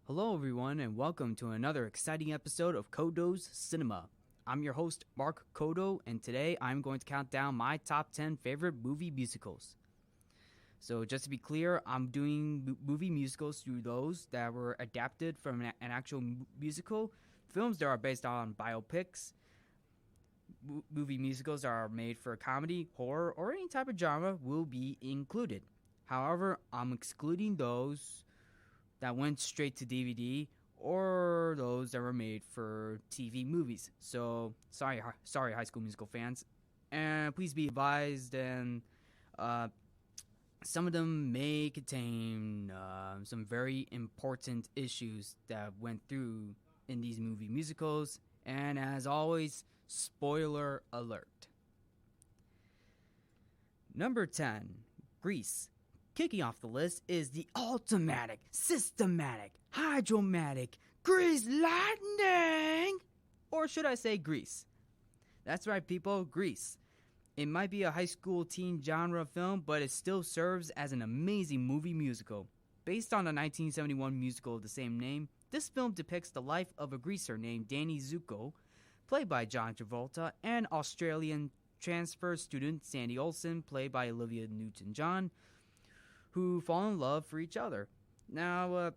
Hello, everyone, and welcome to another exciting episode of Codo's Cinema. I'm your host, Mark Codo, and today I'm going to count down my top 10 favorite movie musicals. So, just to be clear, I'm doing movie musicals through those that were adapted from an actual musical, films that are based on biopics, movie musicals that are made for comedy, horror, or any type of genre will be included. However, I'm excluding those that went straight to DVD or those that were made for TV movies. So sorry, High School Musical fans, and please be advised. And some of them may contain some very important issues that went through in these movie musicals. And as always, spoiler alert. Number 10, Grease. Kicking off the list is the automatic, systematic, hydromatic Grease Lightning! Or should I say Grease? That's right, people, Grease. It might be a high school teen genre film, but it still serves as an amazing movie musical. Based on the 1971 musical of the same name, this film depicts the life of a greaser named Danny Zuko, played by John Travolta, and Australian transfer student Sandy Olsen, played by Olivia Newton-John, who fall in love for each other. Now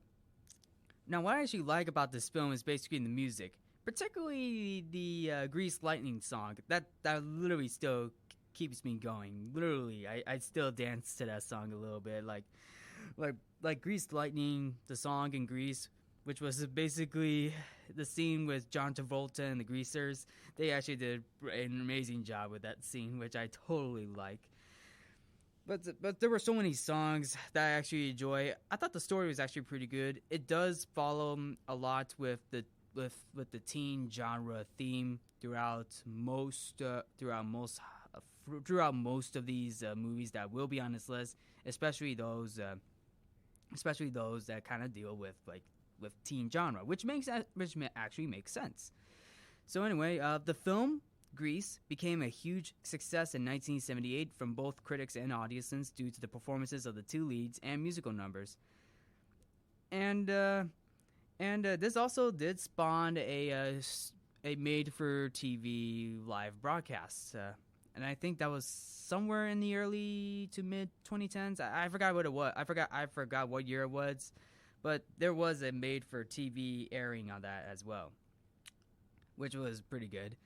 what I actually like about this film is basically the music, particularly the Grease Lightning song. That literally still keeps me going. Literally, I still dance to that song a little bit, like Grease Lightning, the song in Grease, which was basically the scene with John Travolta and the Greasers. They actually did an amazing job with that scene, which I totally like. But there were so many songs that I actually enjoy. I thought the story was actually pretty good. It does follow a lot with the teen genre theme throughout most of these movies that will be on this list, especially those that kind of deal with teen genre, which actually makes sense. So anyway, the film Grease became a huge success in 1978 from both critics and audiences due to the performances of the two leads and musical numbers. And this also did spawn a made-for-TV live broadcast. And I think that was somewhere in the early to mid 2010s. I forgot what it was. I forgot what year it was, but there was a made-for-TV airing on that as well, which was pretty good.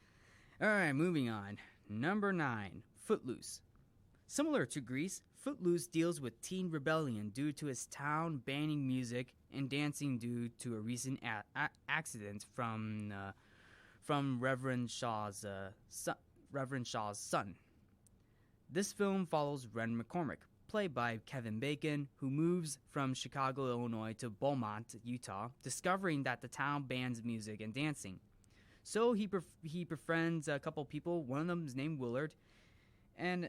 Alright, moving on. Number 9, Footloose. Similar to Grease, Footloose deals with teen rebellion due to its town banning music and dancing due to a recent accident from Reverend Shaw's son. This film follows Ren McCormick, played by Kevin Bacon, who moves from Chicago, Illinois to Beaumont, Utah, discovering that the town bans music and dancing. So he befriends a couple people. One of them is named Willard, and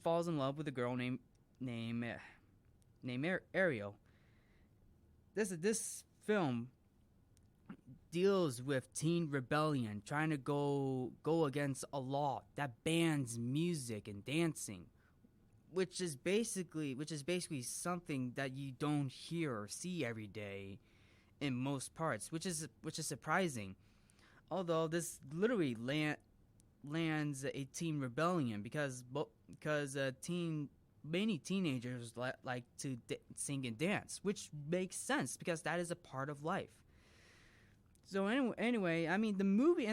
falls in love with a girl named Ariel. This film deals with teen rebellion, trying to go against a law that bans music and dancing, which is basically something that you don't hear or see every day in most parts, which is surprising. Although this literally lands a teen rebellion because many teenagers like to sing and dance, which makes sense because that is a part of life. So anyway, I mean the movie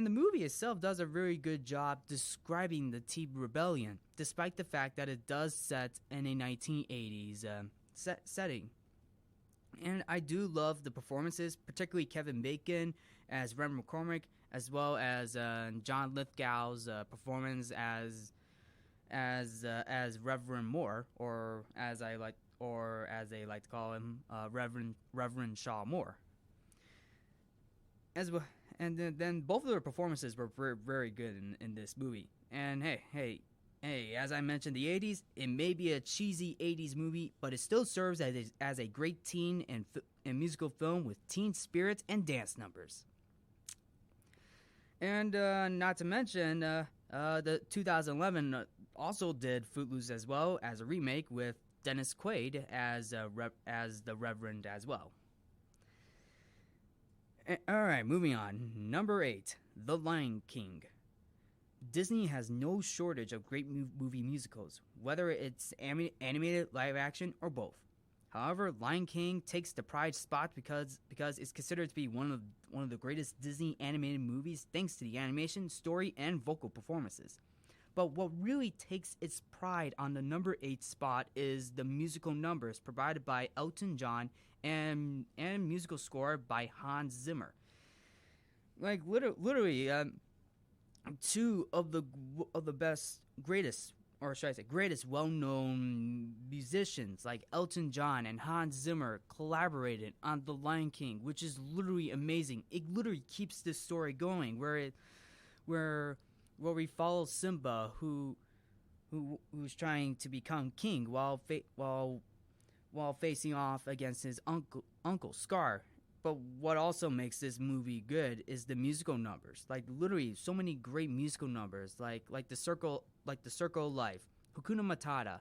itself does a very good job describing the teen rebellion, despite the fact that it does set in a 1980s setting. And I do love the performances, particularly Kevin Bacon as Ren McCormick, as well as John Lithgow's performance as Reverend Moore, or as they like to call him, Reverend Shaw Moore. As well, and then both of their performances were very, very good in this movie. And hey, as I mentioned, the 80s, it may be a cheesy 80s movie, but it still serves as a great teen and musical film with teen spirits and dance numbers. And not to mention, the 2011 also did Footloose as well as a remake with Dennis Quaid as the Reverend as well. All right, moving on. Number 8, The Lion King. Disney has no shortage of great movie musicals, whether it's animated, live action, or both. However, Lion King takes the pride spot because it's considered to be one of the greatest Disney animated movies thanks to the animation, story, and vocal performances. But what really takes its pride on the number 8 spot is the musical numbers provided by Elton John and musical score by Hans Zimmer. Like literally, two of the greatest well-known musicians like Elton John and Hans Zimmer collaborated on The Lion King, which is literally amazing. It literally keeps this story going, where we follow Simba, who's trying to become king while facing off against his uncle Scar. But what also makes this movie good is the musical numbers. Like literally, so many great musical numbers, like the Circle of Life, Hakuna Matata,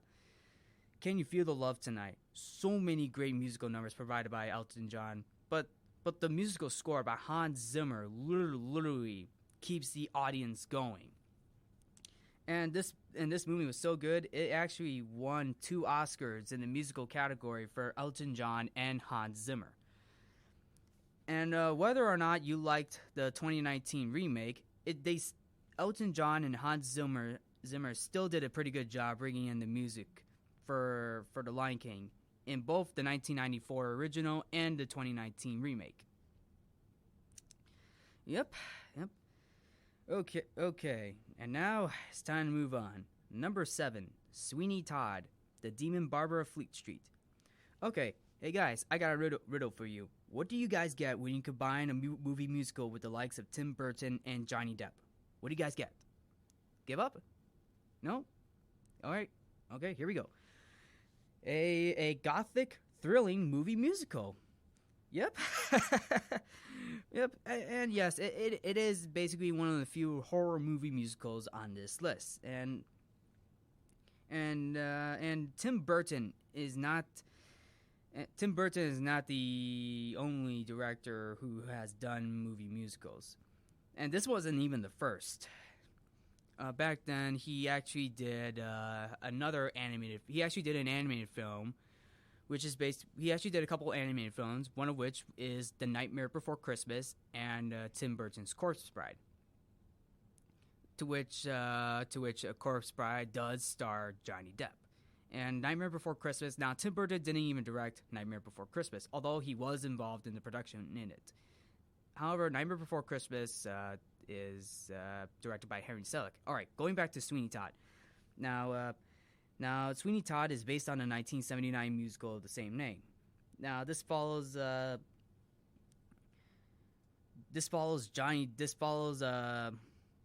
Can You Feel the Love Tonight. So many great musical numbers provided by Elton John. But the musical score by Hans Zimmer literally keeps the audience going. And this movie was so good, it actually won 2 Oscars in the musical category for Elton John and Hans Zimmer. And whether or not you liked the 2019 remake, Elton John and Hans Zimmer still did a pretty good job bringing in the music for The Lion King in both the 1994 original and the 2019 remake. Yep. Okay. And now it's time to move on. Number 7, Sweeney Todd, The Demon Barber of Fleet Street. Okay, hey guys, I got a riddle for you. What do you guys get when you combine a movie musical with the likes of Tim Burton and Johnny Depp? What do you guys get? Give up? No? Alright, okay, here we go. A gothic, thrilling movie musical. Yep. Yep, and yes, it is basically one of the few horror movie musicals on this list. And Tim Burton is not the only director who has done movie musicals. And this wasn't even the first. Back then, he actually did an animated film, which is he actually did a couple animated films, one of which is The Nightmare Before Christmas and Tim Burton's Corpse Bride. To which A Corpse Bride does star Johnny Depp. And Nightmare Before Christmas, now Tim Burton didn't even direct Nightmare Before Christmas, although he was involved in the production in it. However, Nightmare Before Christmas is directed by Henry Selick. Alright, going back to Sweeney Todd. Now, Sweeney Todd is based on a 1979 musical of the same name. Now, this follows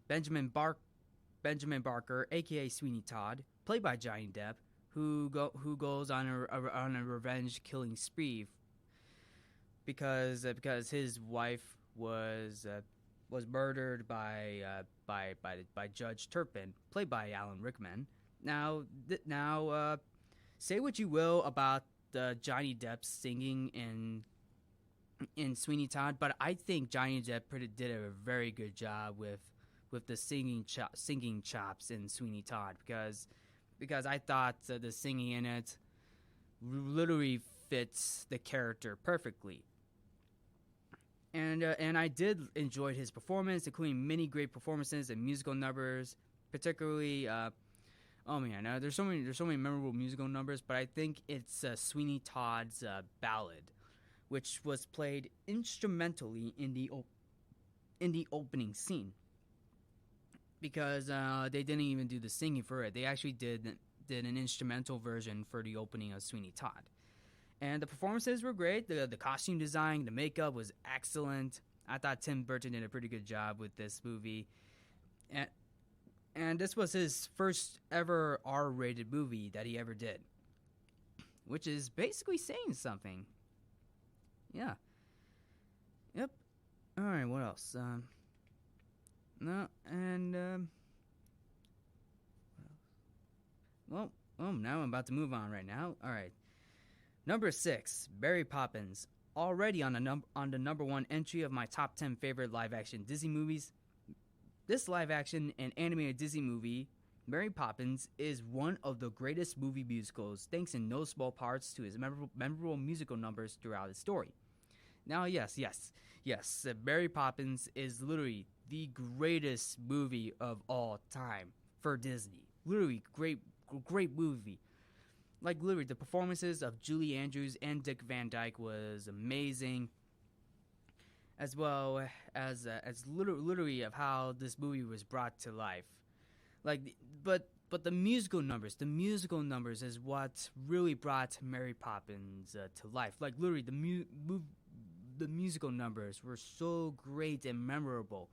Benjamin Barker, aka Sweeney Todd, played by Johnny Depp, who goes on a revenge killing spree because his wife was murdered by Judge Turpin, played by Alan Rickman. Now, say what you will about Johnny Depp singing in Sweeney Todd, but I think Johnny Depp did a very good job with the singing chops in Sweeney Todd because I thought the singing in it literally fits the character perfectly. And I did enjoy his performance, including many great performances and musical numbers, particularly. There's so many memorable musical numbers, but I think it's Sweeney Todd's ballad, which was played instrumentally in the opening scene. Because they didn't even do the singing for it. They actually did an instrumental version for the opening of Sweeney Todd. And the performances were great. The costume design, the makeup was excellent. I thought Tim Burton did a pretty good job with this movie. And this was his first ever R-rated movie that he ever did. Which is basically saying something. Yeah. Yep. Alright, what else? Now I'm about to move on right now. Alright. Number 6, Mary Poppins, already on the number one entry of my top 10 favorite live action Disney movies. This live action and animated Disney movie, Mary Poppins, is one of the greatest movie musicals, thanks in no small parts to his memorable musical numbers throughout its story. Now, yes, Mary Poppins is literally the greatest movie of all time for Disney. Literally, great movie. Like, literally, the performances of Julie Andrews and Dick Van Dyke was amazing, as well as literally of how this movie was brought to life. Like, but the musical numbers is what really brought Mary Poppins to life. Like, literally, the musical numbers were so great and memorable.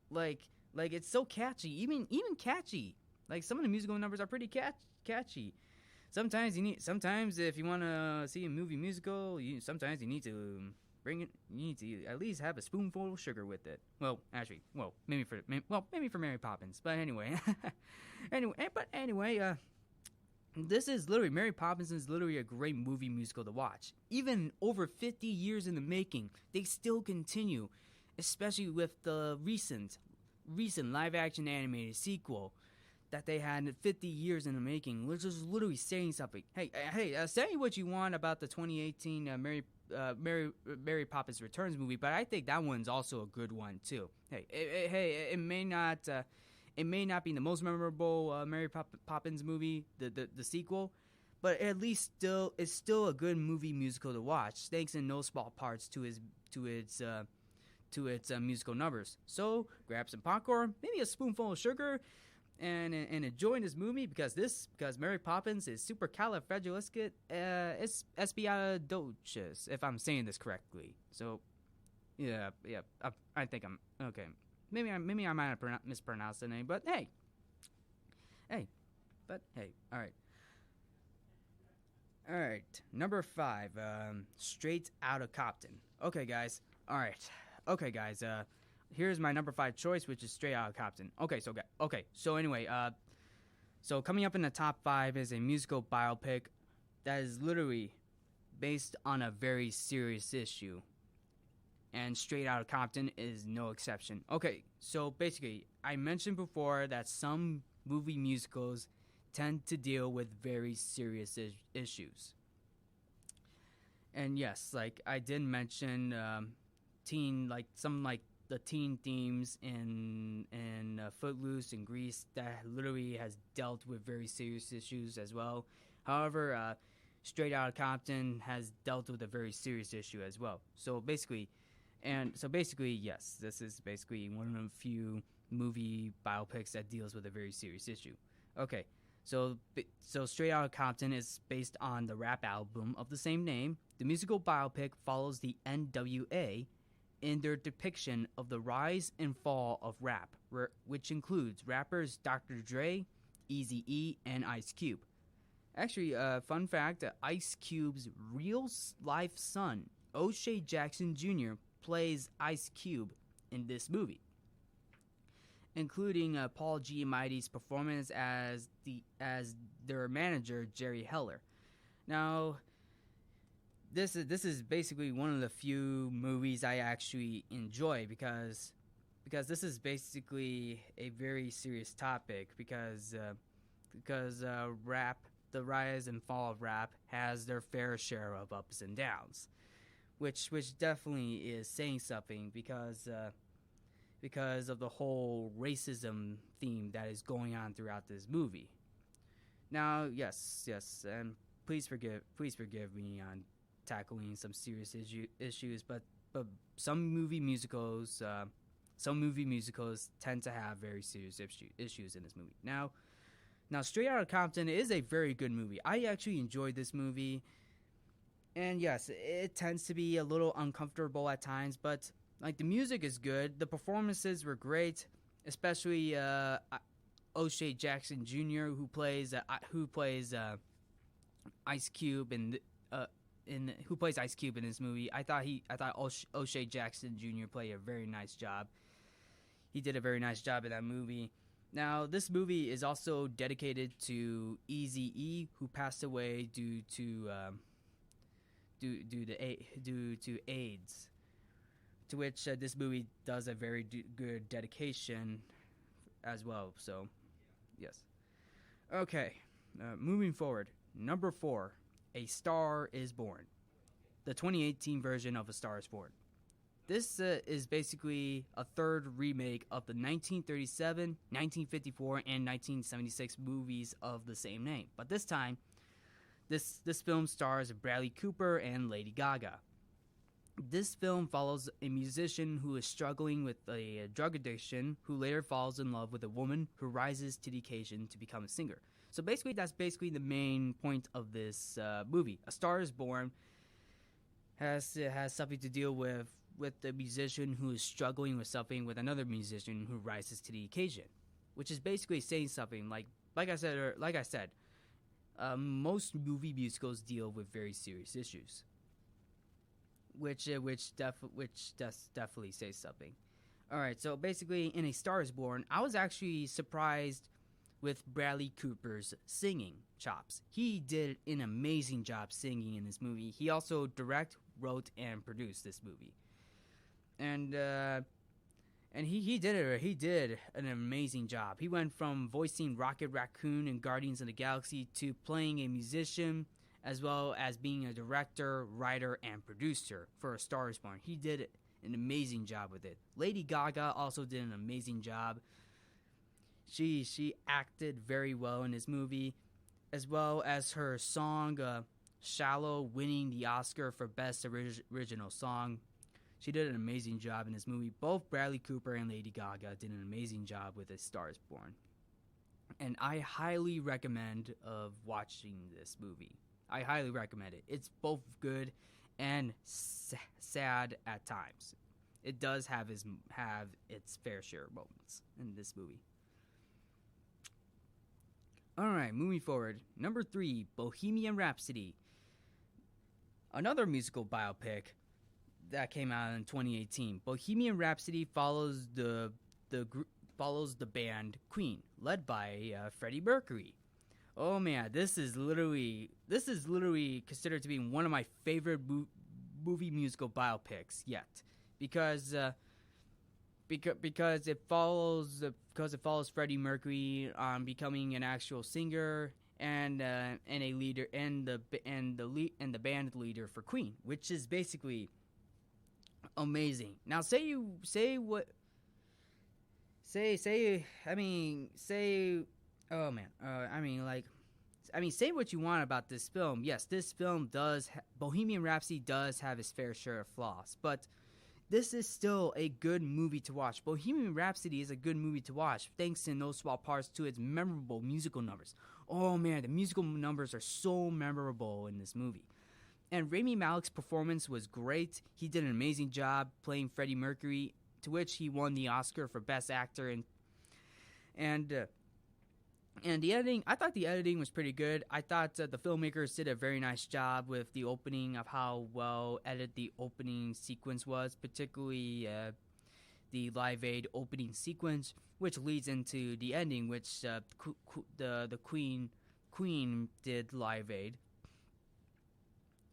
Like it's so catchy, even catchy. Like, some of the musical numbers are pretty catchy. Sometimes if you want to see a movie musical, sometimes you need to at least have a spoonful of sugar with it. Well, actually, maybe for Mary Poppins. But anyway, this is literally Mary Poppins is literally a great movie musical to watch. Even over 50 years in the making, they still continue, especially with the recent live action animated sequel that they had 50 years in the making, which is literally saying something. Hey, say what you want about the 2018 Mary Poppins Returns movie, but I think that one's also a good one too. It may not be the most memorable Mary Poppins movie, the sequel, but at least it's still a good movie musical to watch, thanks in no small parts to its musical numbers. So grab some popcorn, maybe a spoonful of sugar, and enjoy this movie because Mary Poppins is supercalifragilisticexpialidocious, if I'm saying this correctly. So, yeah, I think I'm okay. Maybe I might have mispronounced the name, but hey, all right. Number 5, Straight Outta Compton. Okay, guys. Here's my number 5 choice, which is Straight Outta Compton. So anyway, so coming up in the top 5 is a musical biopic that is literally based on a very serious issue, and Straight Outta Compton is no exception. Okay, so basically, I mentioned before that some movie musicals tend to deal with very serious issues, and yes, like I did mention, the teen themes in Footloose and Grease that literally has dealt with very serious issues as well. However, Straight Outta Compton has dealt with a very serious issue as well. So basically, yes, this is basically one of the few movie biopics that deals with a very serious issue. Okay, so Straight Outta Compton is based on the rap album of the same name. The musical biopic follows the NWA in their depiction of the rise and fall of rap, which includes rappers Dr. Dre, Eazy-E, and Ice Cube. Actually, fun fact, Ice Cube's real-life son, O'Shea Jackson Jr., plays Ice Cube in this movie, including Paul Giamatti's performance as their manager, Jerry Heller. Now, This is basically one of the few movies I actually enjoy because this is basically a very serious topic because rap, the rise and fall of rap, has their fair share of ups and downs, which definitely is saying something because of the whole racism theme that is going on throughout this movie. Now, yes, and please forgive me on tackling some serious issues, but some movie musicals tend to have very serious issues in this movie. Now, Straight Outta Compton is a very good movie. I actually enjoyed this movie, and yes, it tends to be a little uncomfortable at times, but like the music is good, the performances were great, especially O'Shea Jackson Jr., who plays Ice Cube who plays Ice Cube in this movie. I thought O'Shea Jackson Jr. played a very nice job. He did a very nice job in that movie. Now, this movie is also dedicated to Eazy-E, who passed away due due to AIDS. To which this movie does a very good dedication as well. So, yes. Okay, moving forward. Number 4, A Star Is Born. The 2018 version of A Star Is Born. This is basically a third remake of the 1937, 1954, and 1976 movies of the same name. But this time, this film stars Bradley Cooper and Lady Gaga. This film follows a musician who is struggling with a drug addiction who later falls in love with a woman who rises to the occasion to become a singer. So basically, that's basically the main point of this movie. A Star Is Born has something to deal with the musician who is struggling with something with another musician who rises to the occasion, which is basically saying something like I said, most movie musicals deal with very serious issues, which definitely says something. All right, so basically, in A Star Is Born, I was actually surprised with Bradley Cooper's singing chops. He did an amazing job singing in this movie. He also wrote, and produced this movie. And he did an amazing job. He went from voicing Rocket Raccoon in Guardians of the Galaxy to playing a musician, as well as being a director, writer, and producer for A Star Is Born. He did an amazing job with it. Lady Gaga also did an amazing job. She acted very well in this movie, as well as her song Shallow winning the Oscar for Best Original Song. She did an amazing job in this movie. Both Bradley Cooper and Lady Gaga did an amazing job with A Star Is Born. And I highly recommend of watching this movie. I highly recommend it. It's both good and sad at times. It does have its fair share of moments in this movie. Alright, moving forward. Number 3, Bohemian Rhapsody. Another musical biopic that came out in 2018. Bohemian Rhapsody follows the band Queen, led by Freddie Mercury. Oh man, this is literally considered to be one of my favorite movie musical biopics yet, because it follows Freddie Mercury on becoming an actual singer and a leader and the band leader for Queen, which is basically amazing. Now say what you want about this film. Yes, this film Bohemian Rhapsody does have its fair share of flaws, but this is still a good movie to watch. Bohemian Rhapsody is a good movie to watch, thanks in no small parts to its memorable musical numbers. Oh man, the musical numbers are so memorable in this movie. And Rami Malek's performance was great. He did an amazing job playing Freddie Mercury, to which he won the Oscar for Best Actor. And the editing, I thought the editing was pretty good. I thought the filmmakers did a very nice job with the opening, of how well edited the opening sequence was, particularly the Live Aid opening sequence, which leads into the ending, which the Queen did Live Aid.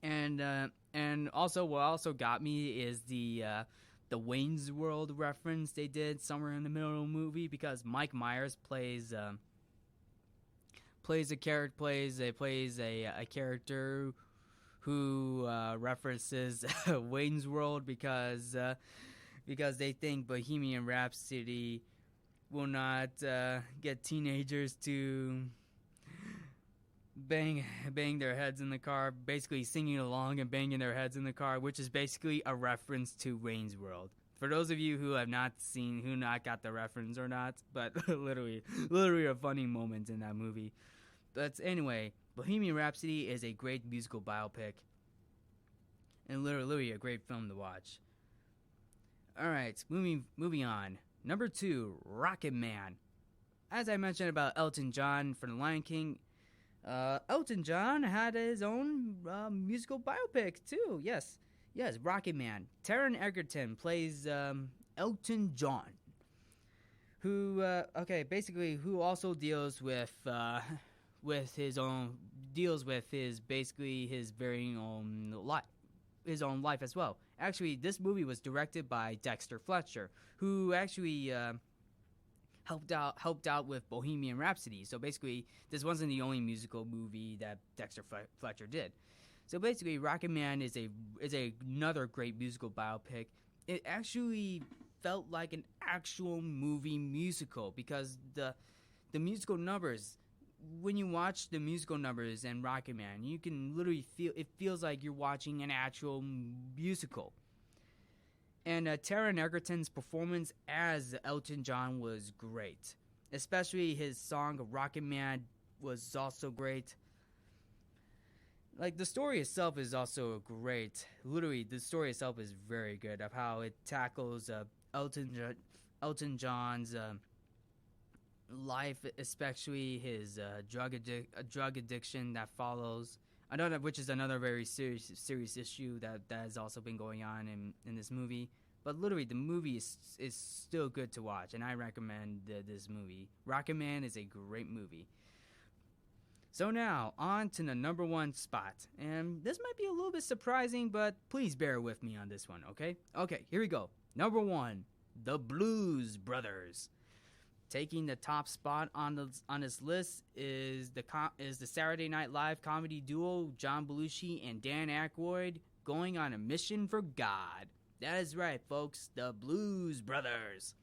And also what also got me is the Wayne's World reference they did somewhere in the middle of the movie, because Mike Myers plays a character who references Wayne's World because they think Bohemian Rhapsody will not get teenagers to bang their heads in the car, basically singing along and banging their heads in the car, which is basically a reference to Wayne's World. For those of you who have not got the reference or not, but literally a funny moment in that movie. But anyway, Bohemian Rhapsody is a great musical biopic, and literally a great film to watch. Alright, moving on. Number 2, Rocket Man. As I mentioned about Elton John from The Lion King, Elton John had his own musical biopic too. Yes, Rocket Man. Taron Egerton plays Elton John, who also deals with his very own life. own life as well. Actually, this movie was directed by Dexter Fletcher, who actually helped out with Bohemian Rhapsody. So basically, this wasn't the only musical movie that Dexter Fletcher did. So basically, Rocket Man is another great musical biopic. It actually felt like an actual movie musical because the musical numbers, when you watch the musical numbers in Rocket Man, you can literally feels like you're watching an actual musical. And Taron Egerton's performance as Elton John was great. Especially his song Rocket Man was also great. Like, the story itself is also great. Literally, the story itself is very good of how it tackles Elton John's life, especially his drug addiction that follows. Which is another very serious issue that has also been going on in this movie. But literally, the movie is still good to watch, and I recommend this movie. Rocket Man is a great movie. So now, on to the number 1 spot. And this might be a little bit surprising, but please bear with me on this one, okay? Okay, here we go. Number 1, The Blues Brothers. Taking the top spot on this list is the Saturday Night Live comedy duo John Belushi and Dan Aykroyd going on a mission for God. That is right, folks, the Blues Brothers.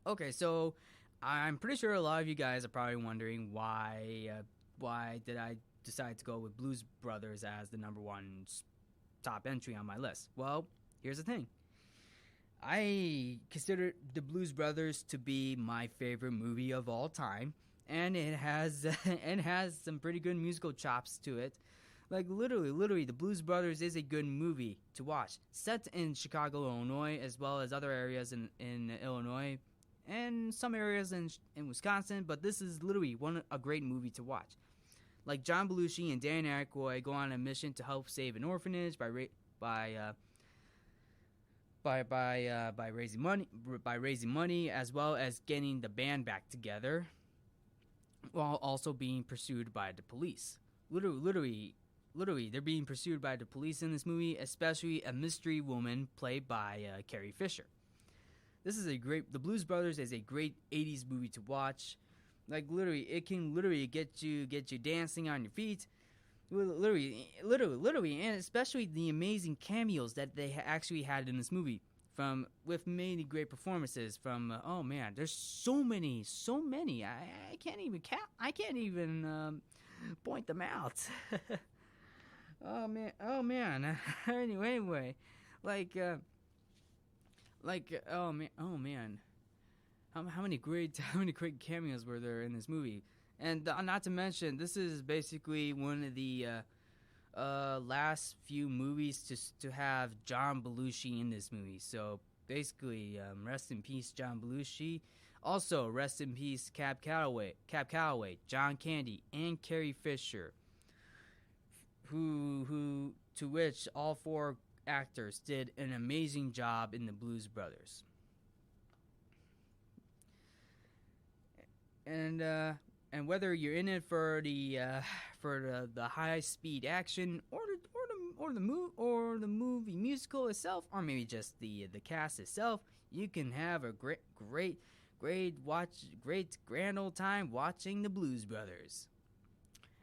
Okay, so I'm pretty sure a lot of you guys are probably wondering why did I decide to go with Blues Brothers as the number 1 top entry on my list. Well, here's the thing. I consider the Blues Brothers to be my favorite movie of all time, and it has some pretty good musical chops to it. Like, literally, the Blues Brothers is a good movie to watch. Set in Chicago, Illinois, as well as other areas in Illinois, and some areas in Wisconsin, but this is literally a great movie to watch. Like, John Belushi and Dan Aykroyd go on a mission to help save an orphanage by raising money, as well as getting the band back together, while also being pursued by the police. Literally, they're being pursued by the police in this movie, especially a mystery woman played by Carrie Fisher. The Blues Brothers is a great 80s movie to watch. Like, literally, it can literally get you dancing on your feet. Literally, and especially the amazing cameos that they actually had in this movie, with many great performances from. Oh man, there's so many. I can't even count. I can't even point them out. Oh man. anyway, oh man. How many great cameos were there in this movie? And not to mention, this is basically one of the last few movies to have John Belushi in this movie. So basically, rest in peace, John Belushi. Also, rest in peace, Cab Calloway, John Candy, and Carrie Fisher, to which all 4 actors did an amazing job in the Blues Brothers. And whether you're in it for the high speed action or the movie musical itself, or maybe just the cast itself, you can have a great grand old time watching the Blues Brothers.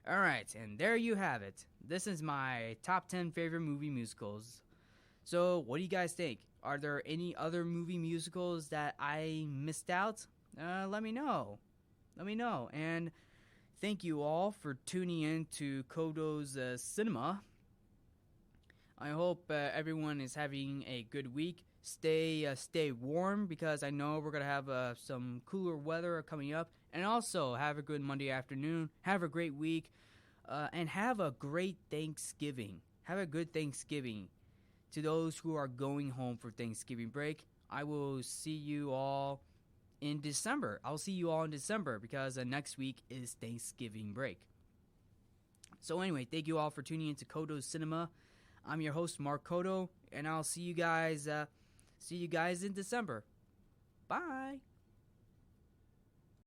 All right, and there you have it. This is my top 10 favorite movie musicals. So, what do you guys think? Are there any other movie musicals that I missed out? Let me know. And thank you all for tuning in to Codo's Cinema. I hope everyone is having a good week. Stay warm, because I know we're going to have some cooler weather coming up. And also, have a good Monday afternoon. Have a great week. And have a great Thanksgiving. Have a good Thanksgiving. To those who are going home for Thanksgiving break, I will see you all in December. I'll see you all in December, because next week is Thanksgiving break. So anyway, thank you all for tuning into Codo's Cinema. I'm your host, Mark Codo, and I'll see you guys in December. Bye.